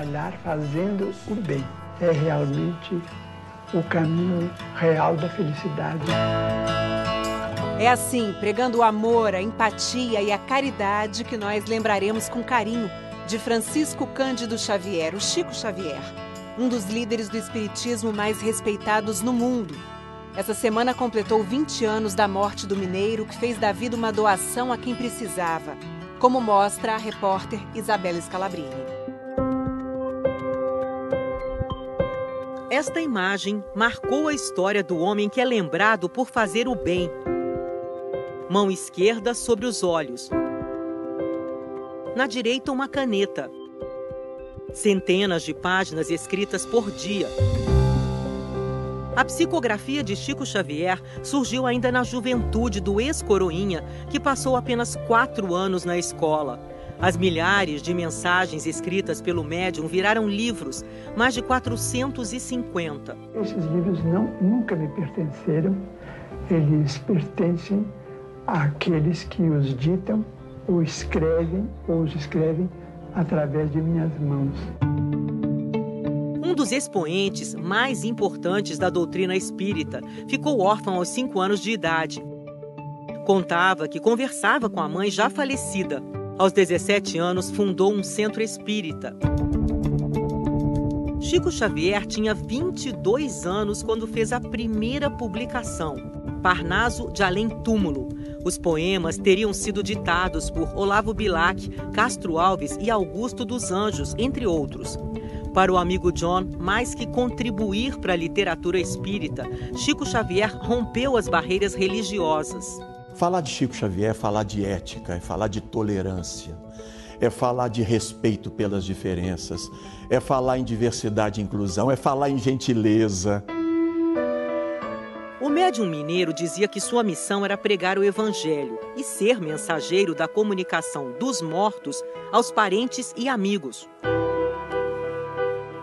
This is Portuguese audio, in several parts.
trabalhar fazendo o bem. É realmente o caminho real da felicidade. É assim, pregando o amor, a empatia e a caridade, que nós lembraremos com carinho de Francisco Cândido Xavier, o Chico Xavier, um dos líderes do espiritismo mais respeitados no mundo. Essa semana completou 20 anos da morte do mineiro, que fez da vida uma doação a quem precisava, como mostra a repórter Isabela Scalabrini. Esta imagem marcou a história do homem que é lembrado por fazer o bem. Mão esquerda sobre os olhos. Na direita, uma caneta. Centenas de páginas escritas por dia. A psicografia de Chico Xavier surgiu ainda na juventude do ex-coroinha, que passou apenas 4 anos na escola. As milhares de mensagens escritas pelo médium viraram livros, mais de 450. Esses livros nunca me pertenceram, eles pertencem àqueles que os ditam, ou os escrevem através de minhas mãos. Um dos expoentes mais importantes da doutrina espírita ficou órfão aos 5 anos de idade. Contava que conversava com a mãe já falecida. Aos 17 anos, fundou um centro espírita. Chico Xavier tinha 22 anos quando fez a primeira publicação, Parnaso de Além Túmulo. Os poemas teriam sido ditados por Olavo Bilac, Castro Alves e Augusto dos Anjos, entre outros. Para o amigo John, mais que contribuir para a literatura espírita, Chico Xavier rompeu as barreiras religiosas. Falar de Chico Xavier é falar de ética, é falar de tolerância, é falar de respeito pelas diferenças, é falar em diversidade e inclusão, é falar em gentileza. O médium mineiro dizia que sua missão era pregar o evangelho e ser mensageiro da comunicação dos mortos aos parentes e amigos.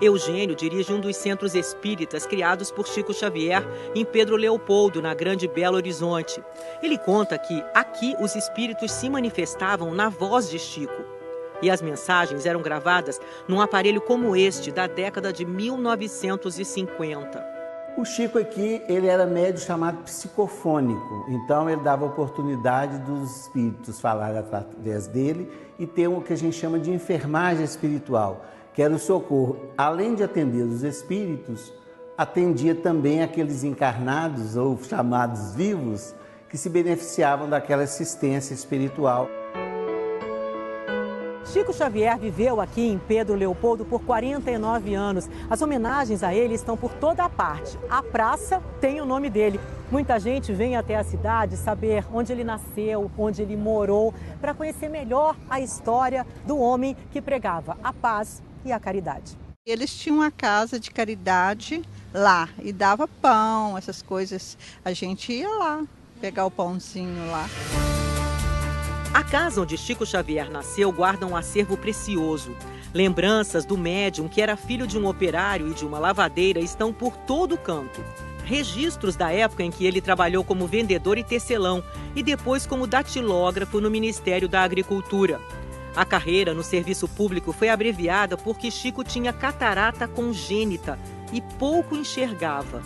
Eugênio dirige um dos centros espíritas criados por Chico Xavier em Pedro Leopoldo, na Grande Belo Horizonte. Ele conta que aqui os espíritos se manifestavam na voz de Chico. E as mensagens eram gravadas num aparelho como este, da década de 1950. O Chico aqui, ele era médium chamado psicofônico, então ele dava oportunidade dos espíritos falarem através dele e ter o que a gente chama de enfermagem espiritual, que era o socorro. Além de atender os espíritos, atendia também aqueles encarnados ou chamados vivos que se beneficiavam daquela assistência espiritual. Chico Xavier viveu aqui em Pedro Leopoldo por 49 anos. As homenagens a ele estão por toda a parte. A praça tem o nome dele. Muita gente vem até a cidade saber onde ele nasceu, onde ele morou, para conhecer melhor a história do homem que pregava a paz e a caridade. Eles tinham uma casa de caridade lá e dava pão, essas coisas. A gente ia lá pegar o pãozinho lá. A casa onde Chico Xavier nasceu guarda um acervo precioso. Lembranças do médium, que era filho de um operário e de uma lavadeira, estão por todo canto. Registros da época em que ele trabalhou como vendedor e tecelão e depois como datilógrafo no Ministério da Agricultura. A carreira no serviço público foi abreviada porque Chico tinha catarata congênita e pouco enxergava.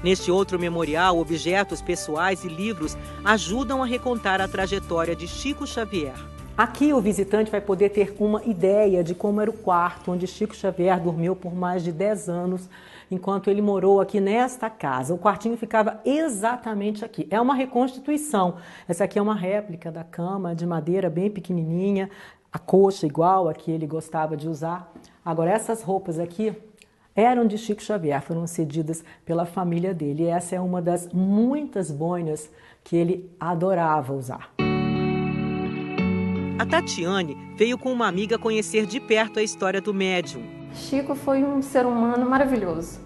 Neste outro memorial, objetos pessoais e livros ajudam a recontar a trajetória de Chico Xavier. Aqui o visitante vai poder ter uma ideia de como era o quarto onde Chico Xavier dormiu por mais de 10 anos, enquanto ele morou aqui nesta casa. O quartinho ficava exatamente aqui. É uma reconstituição. Essa aqui é uma réplica da cama de madeira bem pequenininha, a coxa igual a que ele gostava de usar. Agora, essas roupas aqui eram de Chico Xavier, foram cedidas pela família dele. E essa é uma das muitas boinas que ele adorava usar. A Tatiane veio com uma amiga conhecer de perto a história do médium. Chico foi um ser humano maravilhoso,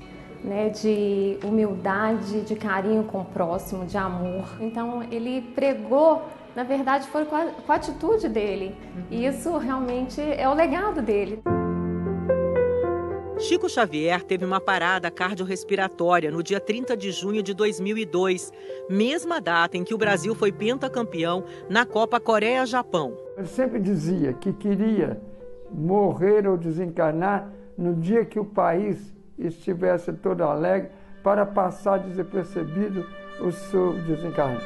né? De humildade, de carinho com o próximo, de amor. Então ele pregou, na verdade foi com a atitude dele. E isso realmente é o legado dele. Chico Xavier teve uma parada cardiorrespiratória no dia 30 de junho de 2002, mesma data em que o Brasil foi pentacampeão na Copa Coreia-Japão. Eu sempre dizia que queria morrer ou desencarnar no dia que o país estivesse todo alegre, para passar desapercebido o seu desencarne.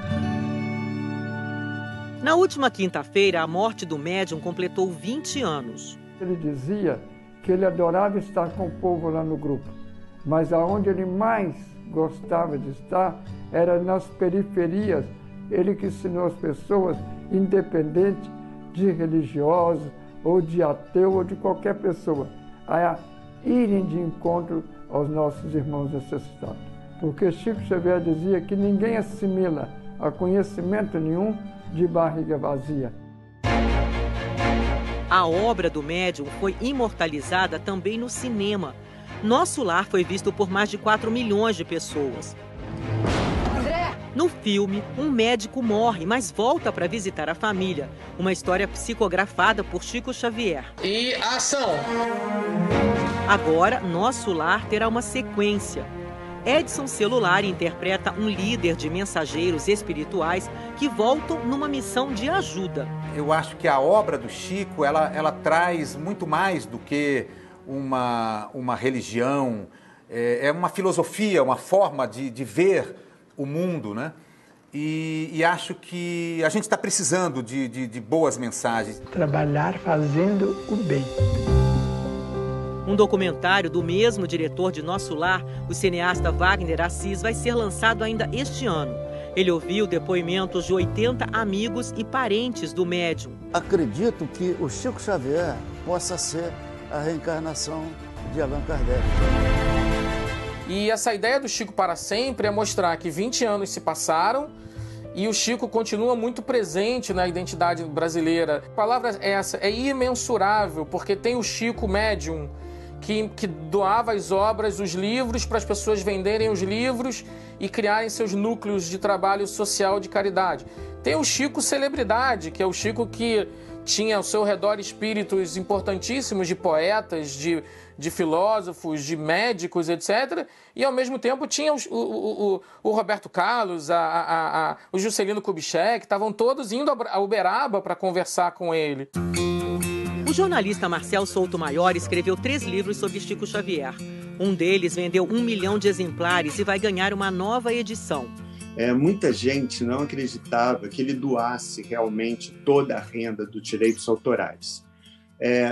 Na última quinta-feira, a morte do médium completou 20 anos. Ele dizia que ele adorava estar com o povo lá no grupo, mas aonde ele mais gostava de estar era nas periferias. Ele que ensinou as pessoas, independente de religiosos, ou de ateu, ou de qualquer pessoa, a irem de encontro aos nossos irmãos necessitados. Porque Chico Xavier dizia que ninguém assimila a conhecimento nenhum de barriga vazia. A obra do médium foi imortalizada também no cinema. Nosso Lar foi visto por mais de 4 milhões de pessoas. No filme, um médico morre, mas volta para visitar a família. Uma história psicografada por Chico Xavier. E ação! Agora, Nosso Lar terá uma sequência. Edson Celular interpreta um líder de mensageiros espirituais que voltam numa missão de ajuda. Eu acho que a obra do Chico, ela traz muito mais do que uma religião, é uma filosofia, uma forma de ver o mundo, né? E acho que a gente está precisando de boas mensagens. Trabalhar fazendo o bem. Um documentário do mesmo diretor de Nosso Lar, o cineasta Wagner Assis, vai ser lançado ainda este ano. Ele ouviu depoimentos de 80 amigos e parentes do médium. Acredito que o Chico Xavier possa ser a reencarnação de Allan Kardec. E essa ideia do Chico para sempre é mostrar que 20 anos se passaram e o Chico continua muito presente na identidade brasileira. A palavra é essa, é imensurável, porque tem o Chico médium, que doava as obras, os livros, para as pessoas venderem os livros e criarem seus núcleos de trabalho social de caridade. Tem o Chico celebridade, que é o Chico que tinha ao seu redor espíritos importantíssimos de poetas, de filósofos, de médicos, etc. E, ao mesmo tempo, tinha o Roberto Carlos, o Juscelino Kubitschek, estavam todos indo a Uberaba para conversar com ele. O jornalista Marcel Souto Maior escreveu 3 livros sobre Chico Xavier. Um deles vendeu 1 milhão de exemplares e vai ganhar uma nova edição. Muita gente não acreditava que ele doasse realmente toda a renda dos direitos autorais.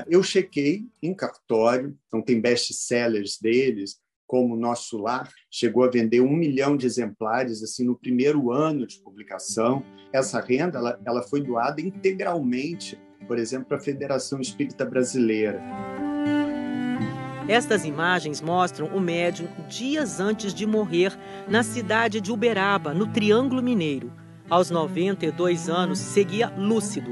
Eu chequei em cartório, então tem best-sellers deles, como Nosso Lar, chegou a vender 1 milhão de exemplares assim, no primeiro ano de publicação. Essa renda ela foi doada integralmente, por exemplo, para a Federação Espírita Brasileira. Estas imagens mostram o médium dias antes de morrer na cidade de Uberaba, no Triângulo Mineiro. Aos 92 anos, seguia lúcido.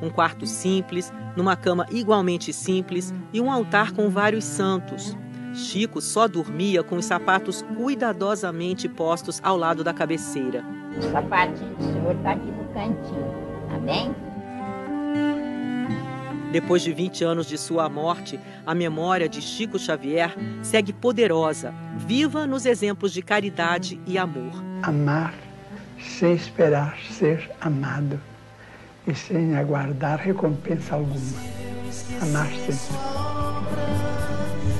Um quarto simples, numa cama igualmente simples e um altar com vários santos. Chico só dormia com os sapatos cuidadosamente postos ao lado da cabeceira. O sapatinho do senhor está aqui no cantinho, tá bem? Depois de 20 anos de sua morte, a memória de Chico Xavier segue poderosa, viva nos exemplos de caridade e amor. Amar sem esperar ser amado e sem aguardar recompensa alguma. Amar sempre.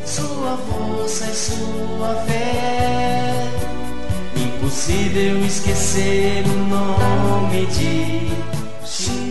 Sua força e sua fé, impossível esquecer o nome de Chico.